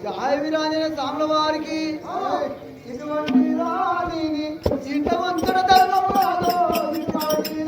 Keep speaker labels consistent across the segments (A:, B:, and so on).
A: జాయవిరాజన సామ్ల వారికి ఇటువంటి రాణిని ఇంటవంతుడ ధర్మం రాదో ఇటువంటి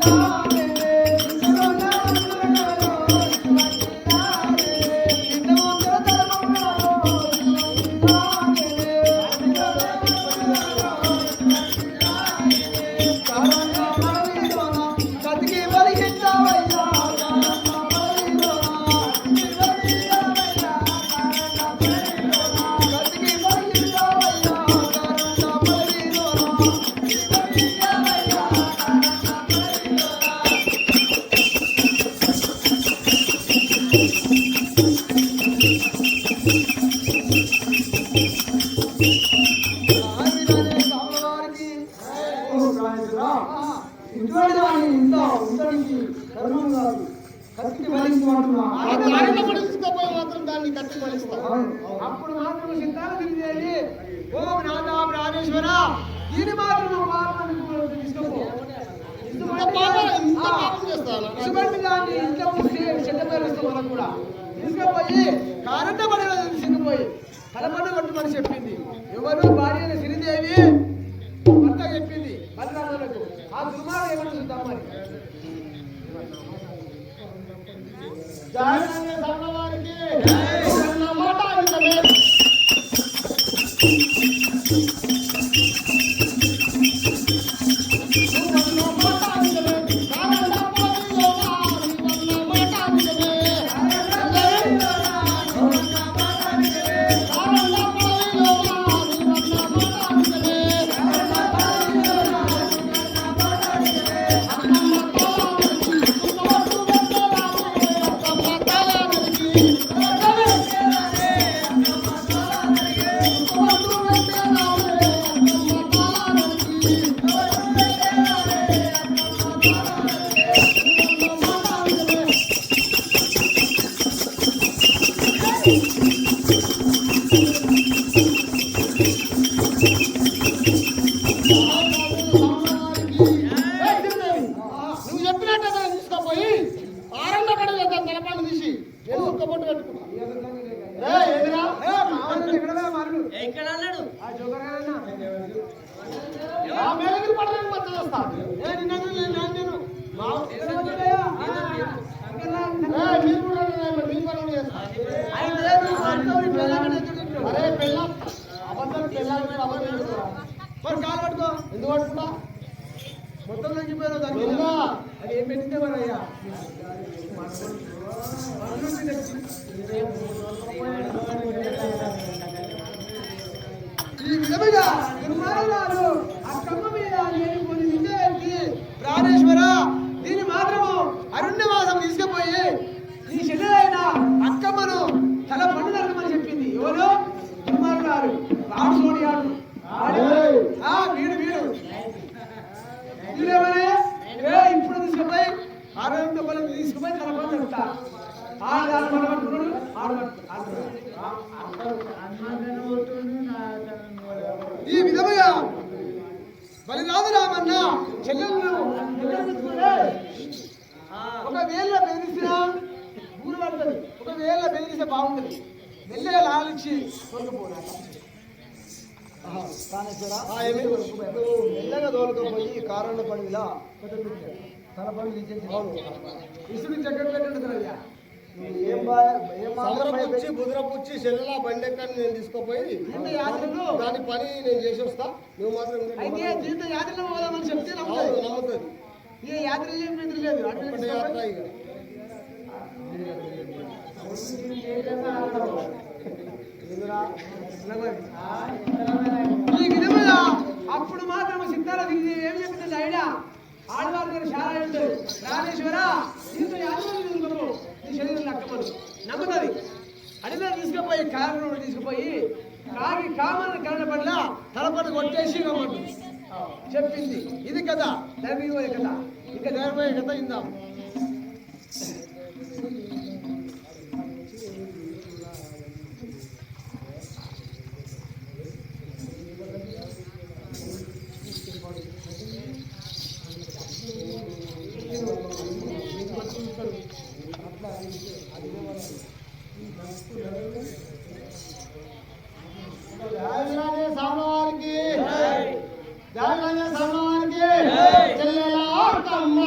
A: అప్పుడు మాత్రం సిద్ధాలు తిరిగేది ఓం నాథా ప్రాణేశ్వర దీని మాత్రం కూడా తీసుకుపోయి కారంట పడి తీసుకుపోయి తలపండు కొట్టుమని చెప్పింది. ఎవరు భార్య శ్రీదేవి భర్త చెప్పింది బలరాములకు. ఆ దుర్మార్గం ఏమన్నా చూద్దామని ఎందుకు పట్టుకుంటా మొత్తం తగ్గిపోయారు అది ఏం పెట్టిందే మరి అయ్యా ఈ విధముగా దుర్మార్గాలు అక్కమ్మ మీద కొన్ని విద్యకి ప్రాణేశ్వర దీని మాత్రము అరుణ్యవాసం తీసుకుపోయి ఈ శరీరైన అక్కమ్మను తల పండు నరకమని చెప్పింది. ఎవరు దుర్మార్గాలు రాడు సోనియాడు వీడు వీడేమనే ఇప్పుడు తీసుకుపోయి 600 రూపాయలు తీసుకుపోయి తల పండు నరుకుతా ఈ విధముగా బలిరాజు రామన్న చెల్లెలను ఒకవేళ బెదిరిసినా ఊరు పడుతుంది, ఒకవేళ బెదిరిస్తే బాగుంటుంది. మెల్లగా లాలిచ్చి కొనుక్కుపోవాలి. మెల్లగా తోలుకపోయి కారంలో పడిలా తల పండు తీసేసి ఇసుడు చక్కెర పెట్టండి.
B: బుద్రపుచ్చి చెల్లెలా బండి ఎక్కని నేను తీసుకుపోయి దాని పని నేను చేసి వస్తా. నువ్వు మాత్రం
A: యాత్రలో పోదామని చెప్తే నమ్ముతుంది. ఏ యాత్ర లేదు లేదు ఈ విధముగా అప్పుడు మాత్రం సిద్ధాల దిగి ఏం చెప్పింది ఐడియా ఆడవారి గారు చాలా ఉంటుంది. రామేశ్వర దీంతో యాత్రలు నీ శరీరం లక్కమను నమ్ముతుంది. అడిగిన తీసుకుపోయి కారణం తీసుకుపోయి కాగి కామని కరణ పట్ల తలపడి కొట్టేసి రమ్మంటు చెప్పింది. ఇది కదా ధైర్యపోయే కథ. ఇంకా ధైర్యపోయే కథ ఇందాం.
B: సామవారికి జాగ్రత్త సామవారికి చెల్లెలా అమ్మ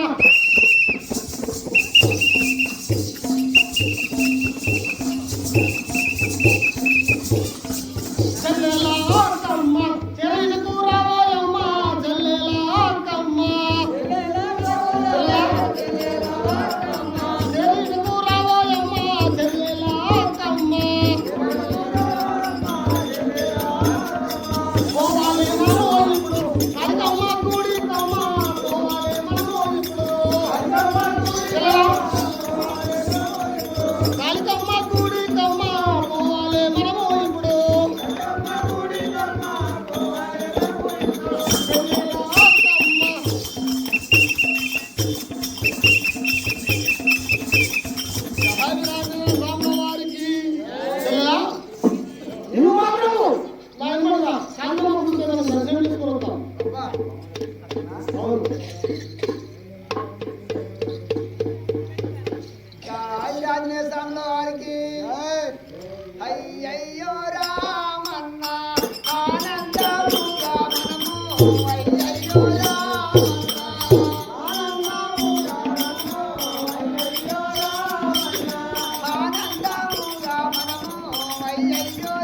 A: అయ్యయ్యో రామన్న ఆనందముగా మనము అయ్యయ్యో ఆనందముగా మనము అయ్యయ్యో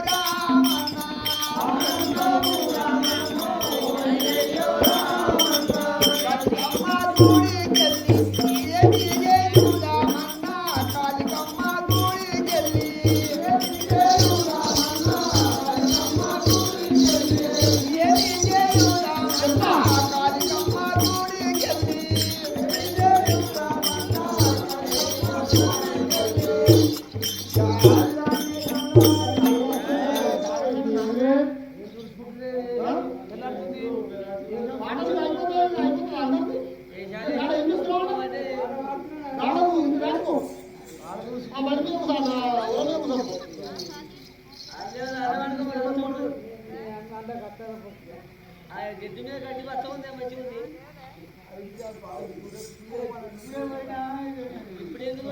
A: గడ్డి మీద గడ్డి బచ్చ ఉంది మంచిగా ఉంది ఇప్పుడు ఎందుకు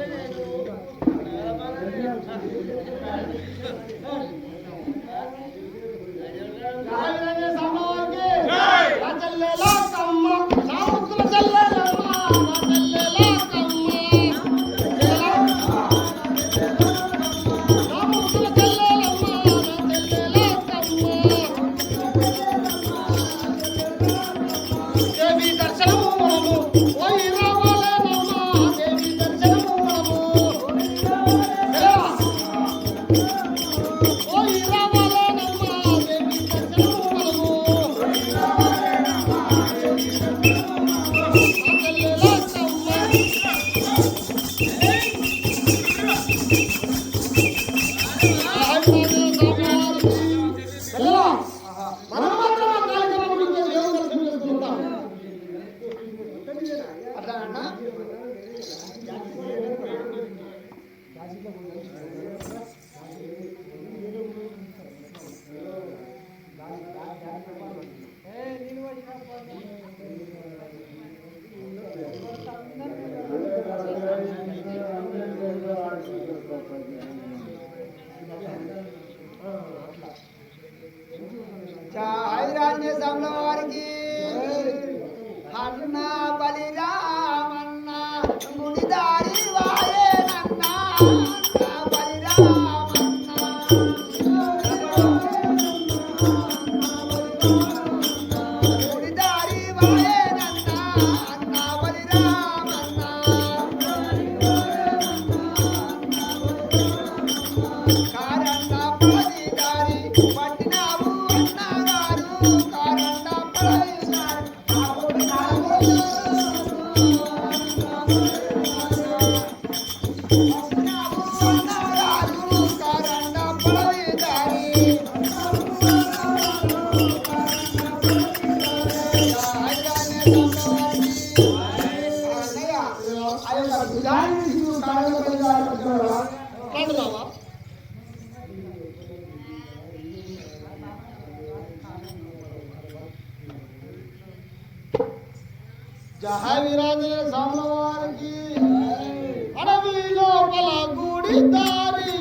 A: వారికి అన్న బలిరామన్న గుడిదారి వాయేనన్న బలిరామన్న గుడిదారి వాయేనన్న అన్న బలిరామన్న కారన్న పదిదారి పట్టినావు అన్నగారు కారన్న జహ వీరాంజనేయ స్వాముల వారికి అడవి లోపల గుడి దారి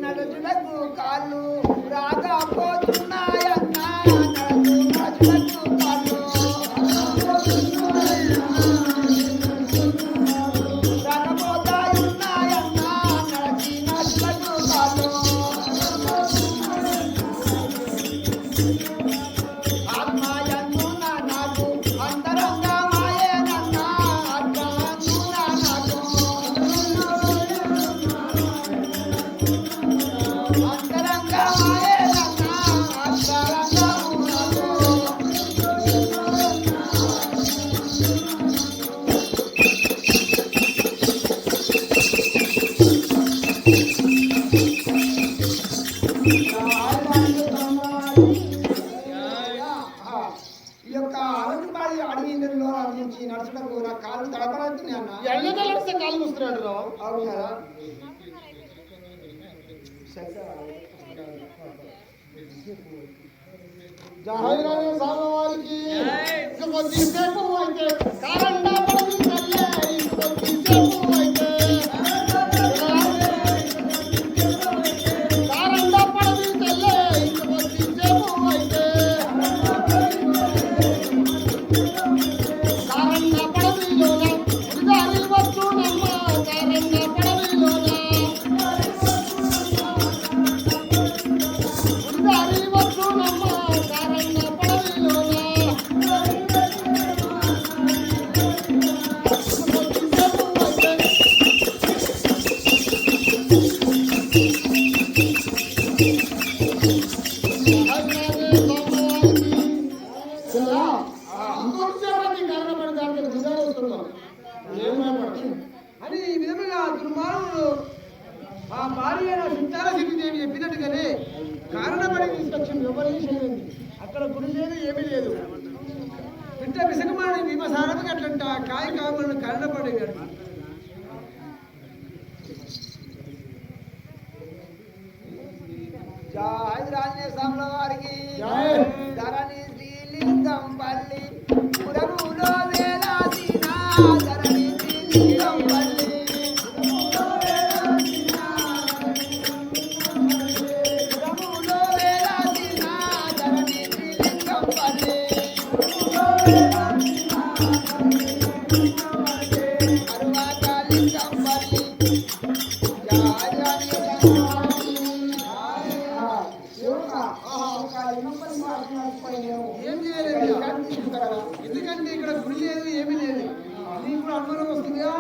A: నడుచులకు కాళ్ళు రాకపోతున్నాయన్నా నడుచులకు కాళ్ళు రాకపోతాయున్నాయన్నా నడుచులకు కాళ్ళు ఆత్మాయన్నున నాకు అంతరంగా మాయేనన్నా ఆత్మాయన్నున నాకు అంతరంగా మాయేనన్నా అంతరంగా నాకు ఈ యొక్క అరటిపాడి అడవి ఇందులో నుంచి నడుచుటకు నా కాలు తడపడానికి అన్న
B: ఎళ్ళగలిస్తే కాలు ముస్తున్నాడు రా.
A: అవును కదా
B: జహాయిరానే సామవారికి ఇక కొద్దిసేపు అయితే కారండా పడదు తల్లే ఇక కొద్దిసేపు అయితే కారండా పడదు తల్లే ఇక కొద్దిసేపు అయితే కారండా పడదులోన ఉదారి వచ్చునమ్మ కారండా పడదులోన ఉదారి వచ్చునమ్మ కారండా పడదులోన
A: అని ఈ విధముగా దుర్మార్గుడు ఆ భార్య సుంచాల సిద్ధిదేవి చెప్పినట్టుగానే కారణపడి తీసుకొచ్చింది ఎవరి చేయలేదు అక్కడ గుడి లేదు ఏమీ లేదు పిట్ట విసకమాని భీమసారముకి అట్లంట కాయ కామలను కారణపడి జై రాజనే సామ్ల వారికి ధరణి శ్రీలింగం పల్లి పురములో వేలాసిన ధరణి శ్రీలింగం పల్లి పురములో వేలాసిన ధరణి శ్రీలింగం పల్లి అరువాత లింగం పల్లి జై రాజనే ఏం చేయలేదు ఎందుకంటే ఇక్కడ గుడి లేదు ఏమీ లేదు నీకు కూడా అనుమానం వస్తుందిగా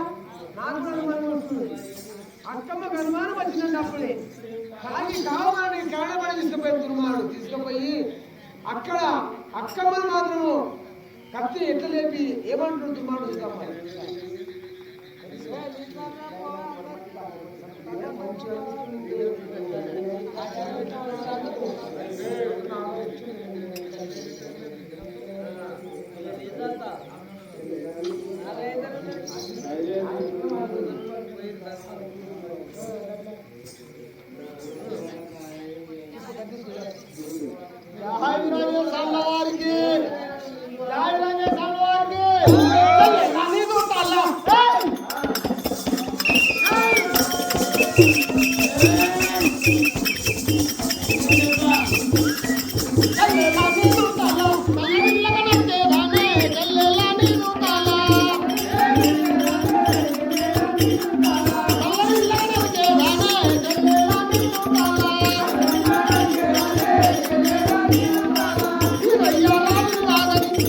A: నాకు కూడా అనుమానం వస్తుంది అక్కమ్మకు అనుమానం వచ్చిందండి అప్పుడే కానీ కావాలని కారణపడి తీసుకుపోయి దుర్మాడు తీసుకుపోయి అక్కడ అక్కమ్మను మాత్రము కత్తి ఎట్లా లేపి ఏమంటాడు దుర్మాడు తీసుకుపోయి
B: జహాయిరానే సామవారికి జహాయిరానే సామవారికి నీదు తల్ల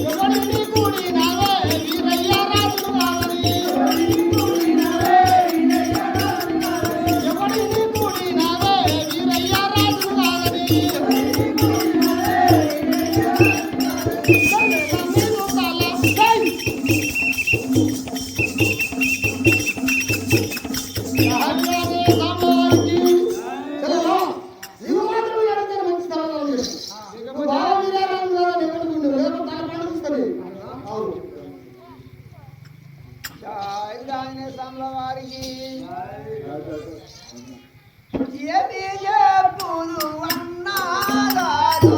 A: ఎవరిని కూడినావే వీరయ్య రాజు రావని వారికి ఏమి చెప్పుదు అన్నారారు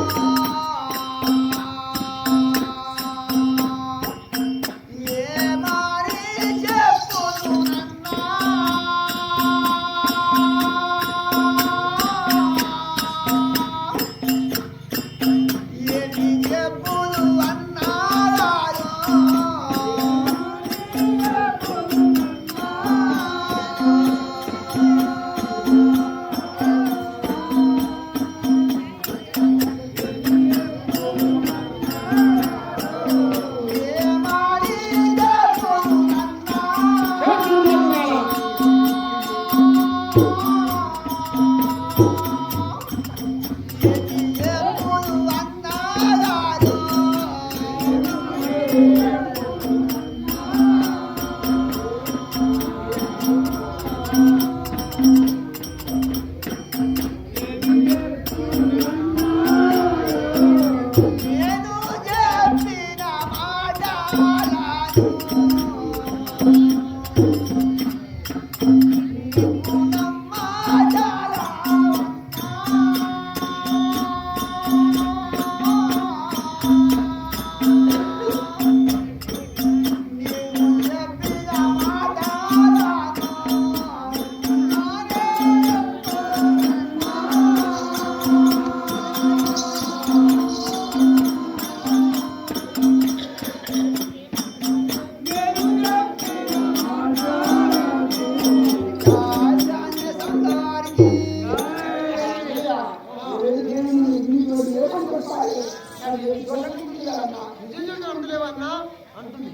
A: ఏమని చెప్పుదు అన్నా ఏమి చెప్పుదు అన్నారారు అందులేవన్నా అంటుంది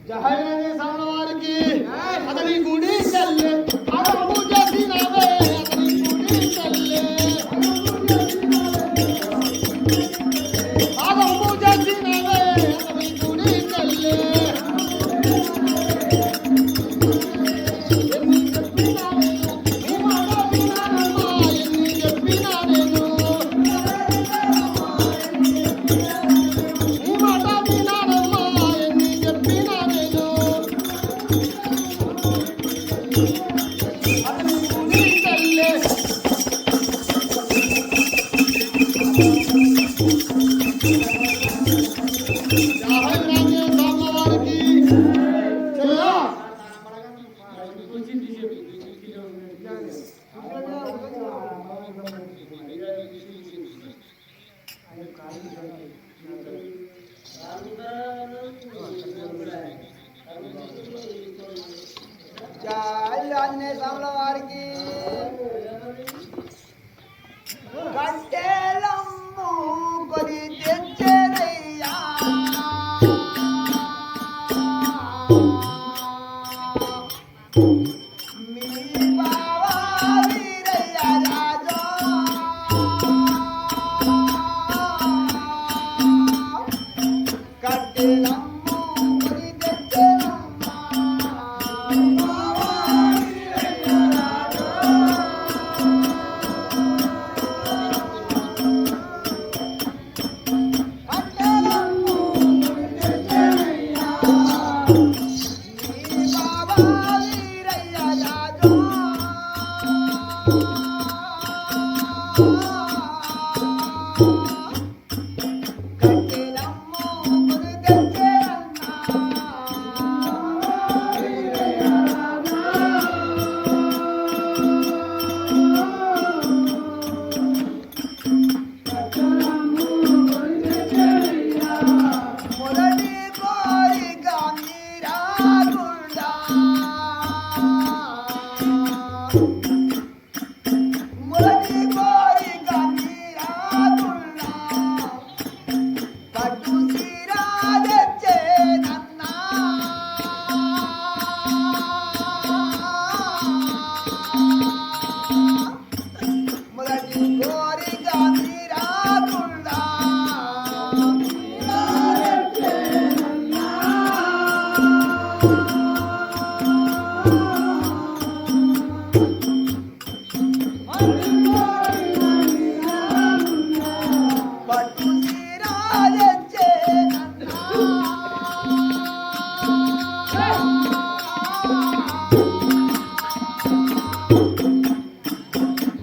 A: జహైనే సామల వారికి అతని గుడి చెల్లె అడవు చేసినవే అతని గుడి చెల్లె అడవు చేసినవే అతని గుడి చెల్లె
C: Thank you. పట్టు తీరాలెచ్చే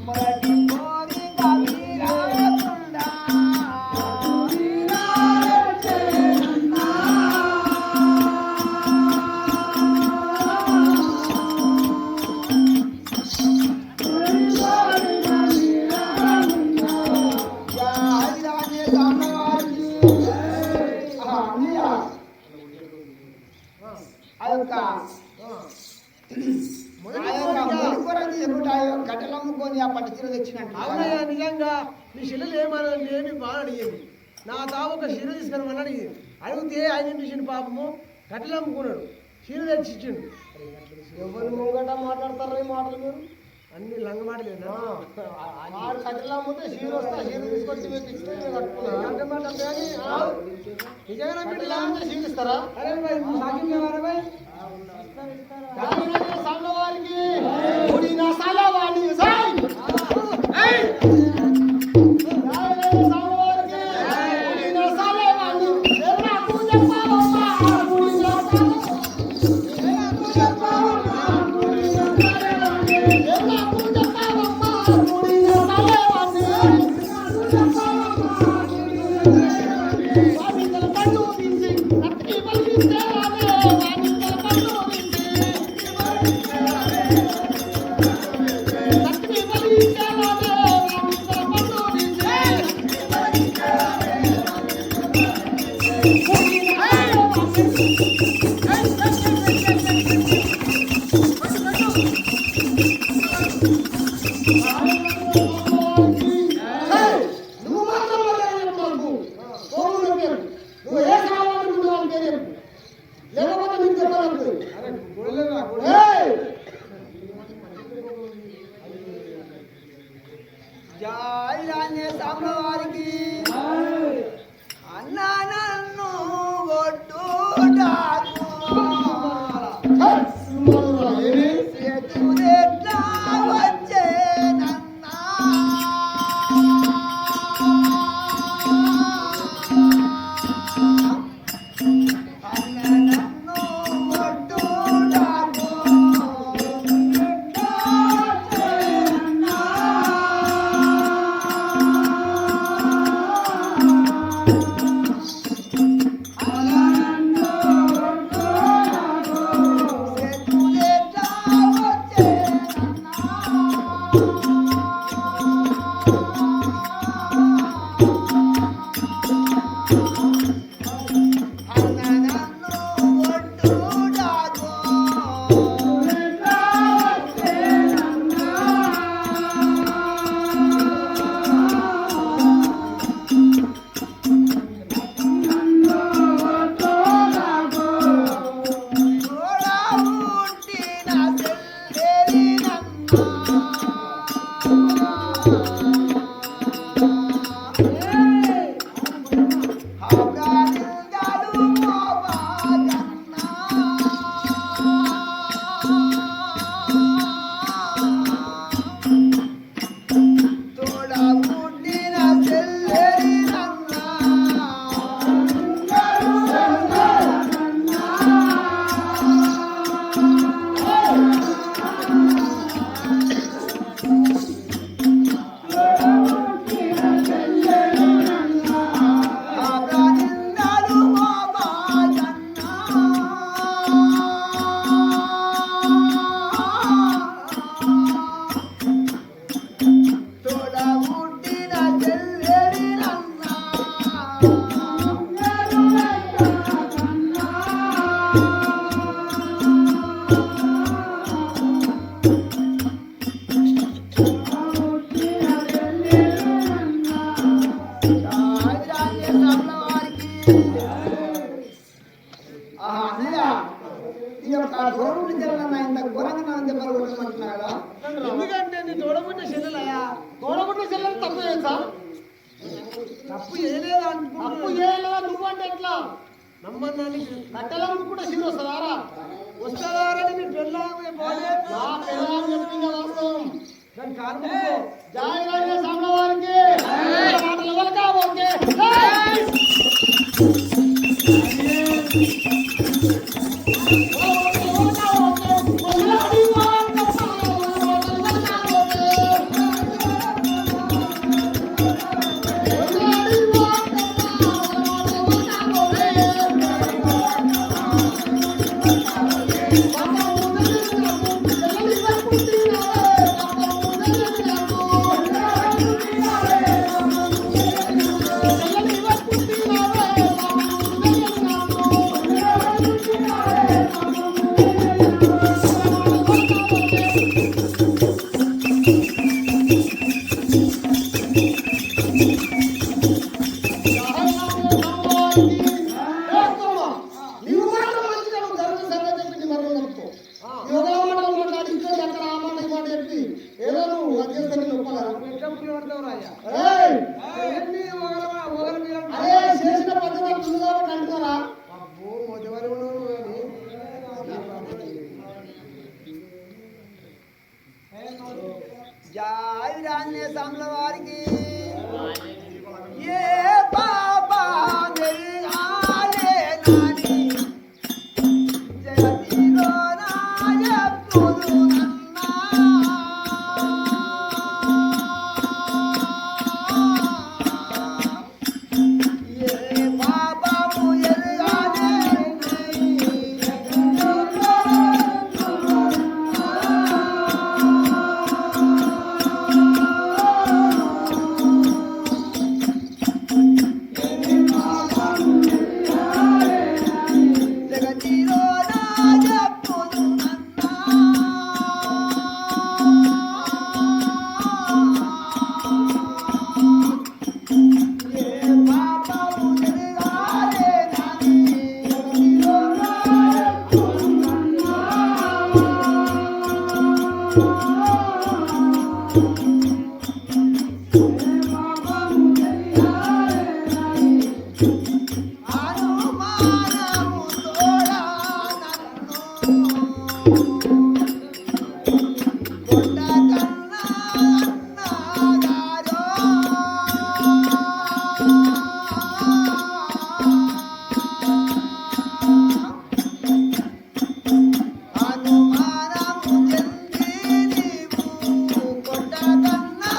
C: మరటి కోరి కవిరాకుండా కట్టెలమ్ముకొని ఆ పట్టు చీర తెచ్చినట్టు
A: అవునయ్యా నిజంగా నీ చెల్లెలు ఏమని ఏమి బాగా అడిగింది నా తావు ఒక చీర తీసుకురమని అడిగింది అడిగితే ఆయన ఏం చేసిండు పాపము కట్టెలు అమ్ముకున్నాడు చీర తెచ్చి ఇచ్చిండు
B: ఎవరు ముంగట మాట్లాడతారు ఈ మాటలు మీరు
A: అన్ని లంగ మాటలేనా
B: ఆడు కట్టెలు అమ్ముతే షీరు వస్తే షీరు తీసుకొచ్చి మీకు ఇస్తే మీరు కట్టుకున్నారు
A: నిజంగా
B: కట్టెలు అమ్మితే షీరు ఇస్తారా
A: అరే భాయ్ సాకి కేవారా భాయ్
B: వారికి ఊడిన సలవాణి సాయ్ ఏయ్
C: అన్నా నన్ను ఒడ్డు చేతులెట్లా వచ్చే నన్నా అన్నా నన్ను ఒడ్డు
A: ఎందుకంటే నీ తోడబుట్టిన చెల్లెలయ్యా
B: తోడబుట్టిన చెల్లెలు తప్పు చేస్తా
A: తప్పు చేయలేదు
B: తప్పు
A: అనుకుంటున్నా
B: చేయలేదా నువ్వు అంటే ఎట్లా
A: నమ్మన్నానికి
B: కట్టెలకు కూడా సీరు వస్తుందారా
A: వస్తారని మీ పెళ్ళామే పోలే
B: నా పిల్లలు చెప్పింది వాస్తవం
A: దాని కాలు మొక్కు.
B: జాయిరాజే సాంబ వారికి మాటలు వలకా ఓకే
A: ఎట్లా పడతావు రాజా?
B: ఏయ్!
A: ఏంది ఒకరి మీద
B: అరే చేసిన పద్ధతి ముందు కాబట్టి అంటున్నారా
A: అబ్బో మొదటి ఉన్నావు కానీ
C: జాయిరాజే సాంబ వారికి ఏ బాబా నెల్లాలే నాని జగతిలో నాయకుడు ఏ బాబాము ఎల్లాలే జగతిలో నాయకుడు ఏ బాబాము ఎల్లాలే నాని జగతిలో అనుమానము తోడా నన్ను కొండ కన్నా అన్నగారో అనుమానము చెంది నీవు కొండ కన్నా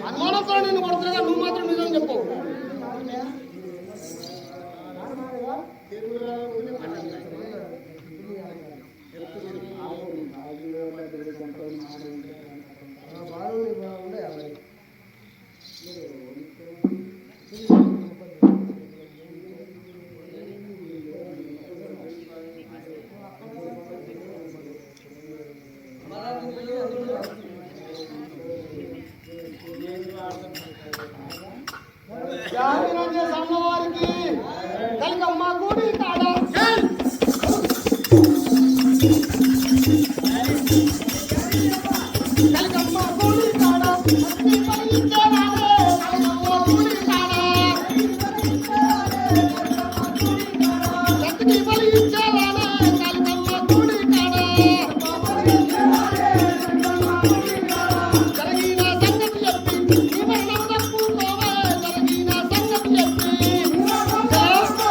B: అనుమానంతో నేను కొడుతున్నా నువ్వు మాత్రం నిజం చెప్పు జాయిరాజే సాంబ వారికి కలిగమ్మ గుడి కాడ కలిగమ్మ గుడి కాడ అన్ని పలించేవాడే కలిగమ్మ గుడి కాడ శక్తి పలించేవాడే కలిగమ్మ గుడి కాడ జరిగిన సంగతి చెప్పి నీ మరణం తప్పుకోవే జరిగిన సంగతి చెప్పి నీ మరణం తప్పుకోవే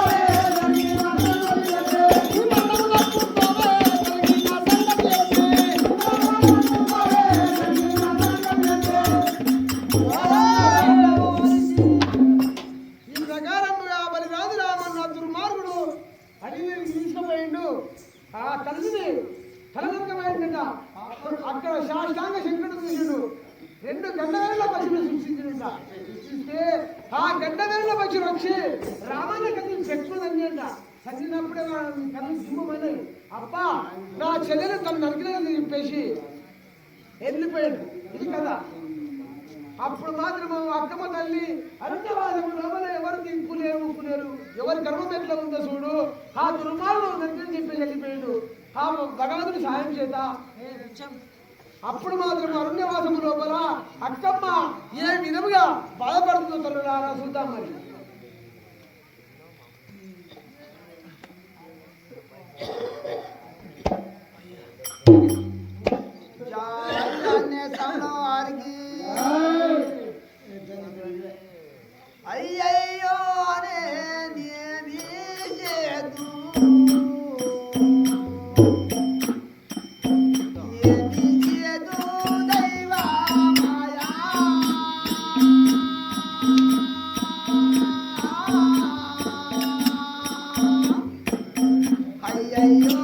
B: జరిగిన సంగతి
A: ఈ ప్రకారముగా బలి రాజు రామన్న దుర్మార్గుడు అడవి తీసుకుపోయిండు. ఆ తల్లిని తలనొక్కమైందట. అక్కడ శాస్త్రాంగ శంకరుడు చూసిండు. 2 గంటవేళ్ల పక్షులు సృష్టించింట. సృష్టిస్తే ఆ గంటవేళ్ల పక్షులు వచ్చి రామాయణ కథలు చెట్టుదండి చదివినప్పుడే కళ్ళు సింహమైనవి. అబ్బా నా చెల్లెలు తను నరికినది చెప్పేసి వెళ్ళిపోయాడు. ఇది కదా అప్పుడు మాత్రం అక్కమ్మ తల్లి అరణ్యవాదము లోపల ఎవరు దింపులేరు ఉప్పులేరు ఎవరి గర్వం ఎట్లా ఉందో చూడు ఆ దుర్మార్గం దగ్గరని చెప్పి వెళ్ళిపోయాడు ఆ భగవంతుని సాయం చేత అప్పుడు మాత్రం అరణ్యవాసము లోపల అక్కమ్మ ఏ విధముగా బాధపడుతుందో తల్లులారా చూద్దాం మరి.
C: అయ్యయ్యో నేనేమి చేదు ఏమి చేదు దైవా మాయా అయ్యయ్యో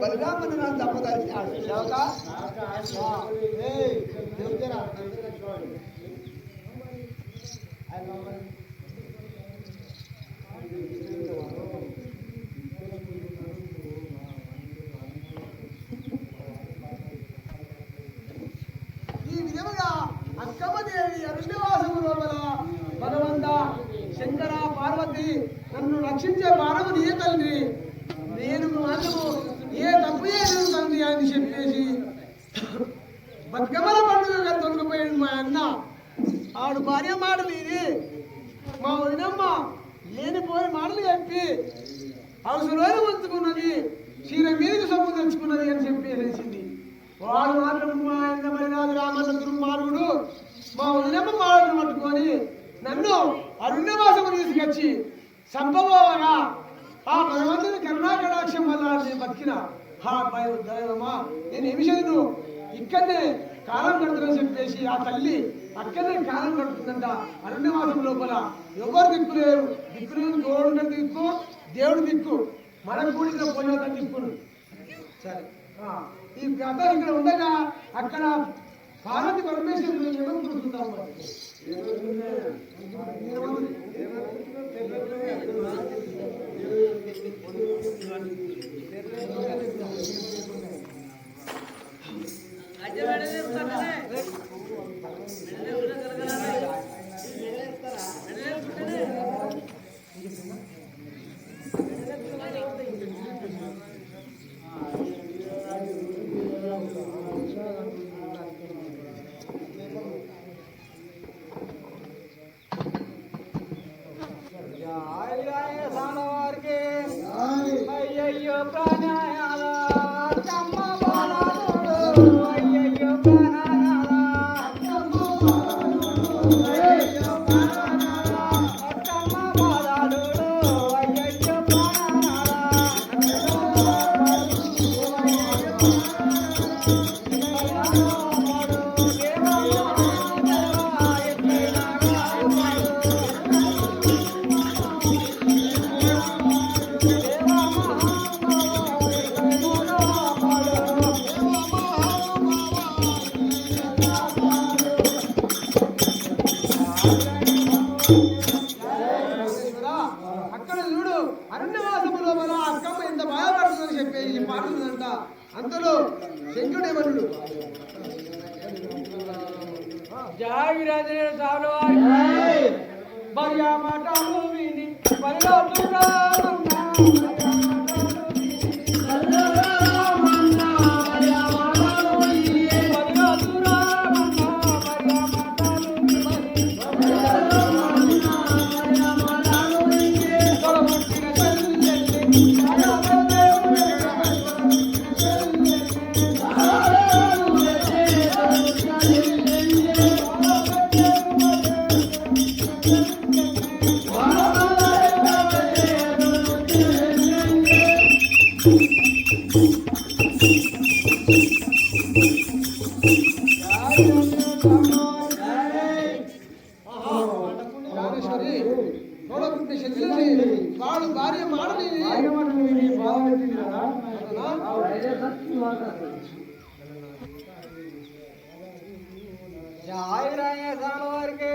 C: బలరాముని నన్ను తప్పదలిచాడు శివక
A: ఈ విధముగా అక్కమ్మదేవి అరుణవాసము లోపల భగవంత శంకర పార్వతి నన్ను రక్షించే భారము నీ తండ్రి, నేను మాత్రము ఏ తప్పు చేయలేదు తండ్రి అని చెప్పేసి బతుకమ్మల పండుగగా తొలగిపోయాడు మా అన్న. ఆడు భార్య మాటలు ఇది మా వదినమ్మ లేనిపోయే మాటలు చెప్పి అవసరంలో ఉంచుకున్నది, చీర మీదకి సొమ్ము తెచ్చుకున్నది అని చెప్పేసింది. వాడు మాత్రం మా అన్న మరినాడు రామన్న దుర్మార్గుడు మా వదినమ్మ మాటలు పట్టుకొని నన్ను అరుణ్యవాసము తీసుకొచ్చి సంభవగా ఆ భగవంతుని కరుణాకటాక్షం వల్ల నేను బతికిన. దైవమా నేను ఏమి చేయను, ఇక్కడనే కాలం గడుతుందని చెప్పేసి ఆ తల్లి అక్కడనే కాలం గడుతుందంట అరణ్యవాసం లోపల. ఎవరు దిక్కు లేరు, దిక్కులు తోడు దిక్కు దేవుడు దిక్కు, మనం కూడా పోయిన దిక్కులు. సరే ఈ కథ ఇక్కడ ఉండగా అక్కడ పార్వతి పరమేశ్వరుడు ఎవరు చూస్తుంటాం. అయ్యయ్యో ప్రాణాయాల కమ్మ బాలాడు, అయ్యయ్యో ప్రాణాయాల కమ్మ బాలాడు, అయ్యయ్యో ప్రాణాయాల కమ్మ బాలాడు, అయ్యయ్యో అక్కడ చూడు అరణ్యవాసములో మన అక్కమ్మ ఎంత బాధపడుతుందని చెప్పేసి పాడుతుందంట. అంతలో శంకుడేవనుడు జాగిరాజే చాలు భార్య మాటలు విని వాడు భార్య మాటలు వారికి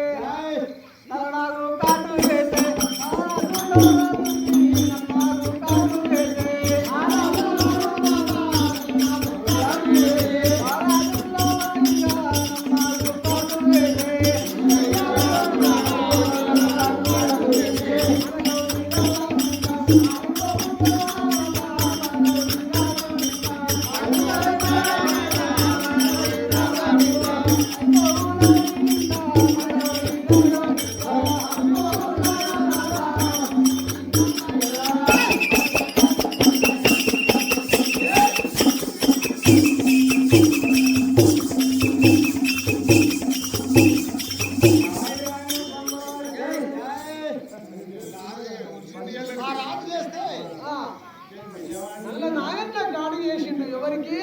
A: నల్ల నాగన్న గాడి చేసిండు ఎవరికి?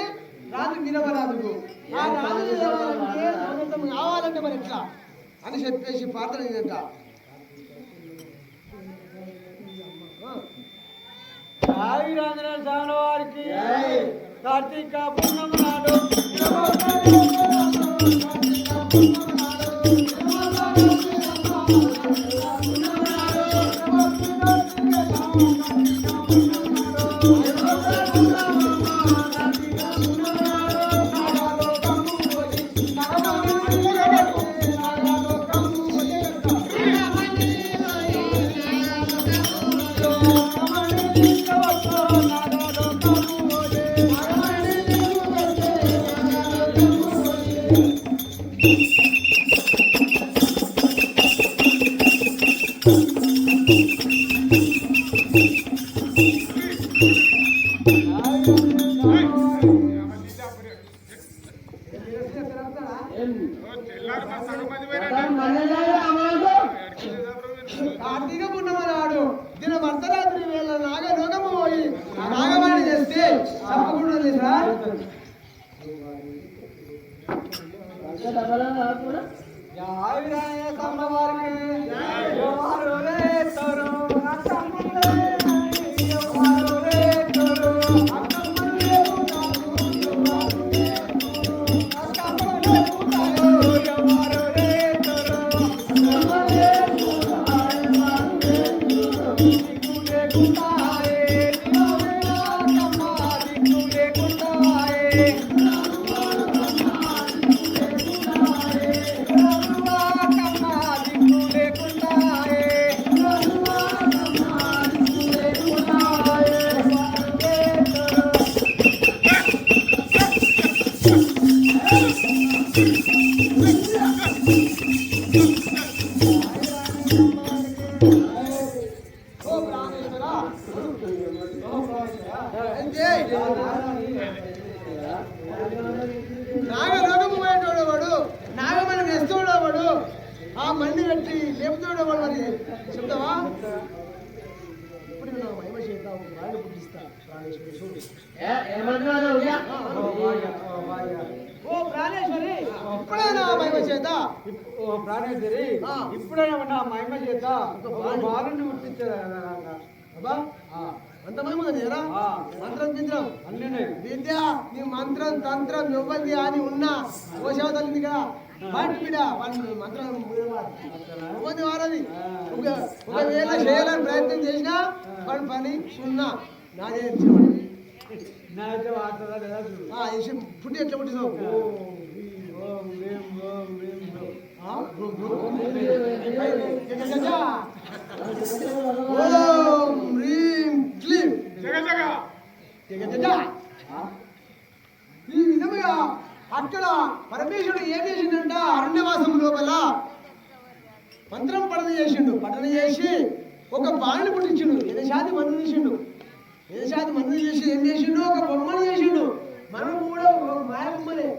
A: రాజు వీరవరాజుకు. ఆ రాజు కావాలంటే మరి ఎట్లా అని చెప్పేసి ప్రార్థన
B: వీరాంజనేయ స్వామి వారికి కార్తీక పూర్ణమి నాడు
A: కార్తీక పూర్ణమ నాడు దిన అర్ధరాత్రి వేళ నాగలోకము పోయి నాగవాణి చేస్తే తప్పకుండా సార్. నాగలోకము పోయేటోడు వాడు, నాగమని వేస్తోడు వాడు, ఆ బండి పెట్టి లేపుతోడు వాడు. మరి చెప్తావా? ఇప్పుడు నా మహిమ చేద్దాం, రాళ్ళు పుట్టిస్తా. ఓ ప్రాణేశ్వరి, ఇప్పుడైనా మహిమ చేత.
B: ఓ ప్రాణేశ్వరి, ఇప్పుడైనా నా మహిమ చేత బాలుని పుట్టించారా?
A: అంత మహిమ కదా మంత్రం తంత్రం
B: అన్నీ
A: విద్య నీ మంత్రం తంత్రం ఇవ్వండి అని ఉన్నా కోశావతలింది కదా వాటి మీద వాళ్ళు మంత్రం ఇవ్వండి వారది. ఒకవేళ చేయాలని ప్రయత్నం చేసినా వాడి పని సున్నా. నాదే పుట్టి ఎట్లా పుట్టినావు? ఓం హ్రీం క్లీం ఈ విధముగా అక్కడ పరమేశ్వరుడు ఏం చేసిండంట, అరణ్యవాసం లోపల మంత్రం పఠన చేసిండు. పఠన చేసి ఒక బాణి పుట్టించిండు. ఎనశాది మంది తీసిండు. ఎనశాది మంది చేసి ఏం చేసిండు, ఒక బొమ్మను చేసిండు. మనం కూడా మాయ బొమ్మలే,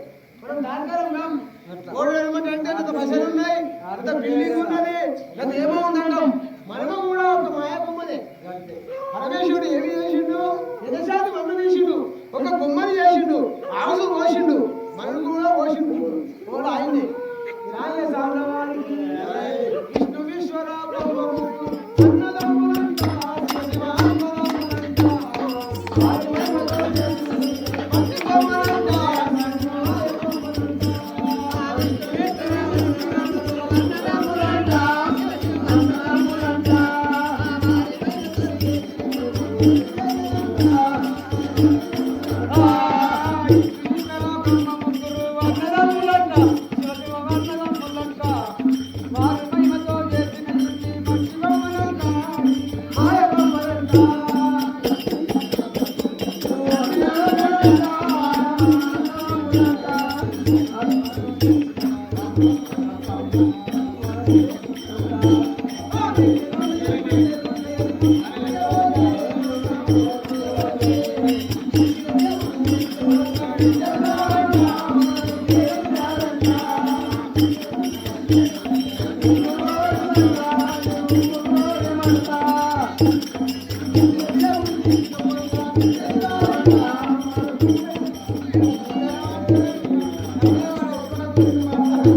A: మనం దానికరం అంటే అంత పైసలు ఉన్నాయి, అంత బిల్డింగ్ ఉన్నది, అంత ఏమో ఉందంటాం. మనము కూడా ఒక మాయా బొమ్మనే. పరమేశ్వరుడు ఏమి చేసిండు, ఎనశాది మంది తీసిండు, ఒక బొమ్మని చేసిండు, ఆవుసు పోసిండు, మనం కూడా పోసిండు. కూడా అయింది రాయ సామ్రావానికి విష్ణు విశ్వర ప్రభువు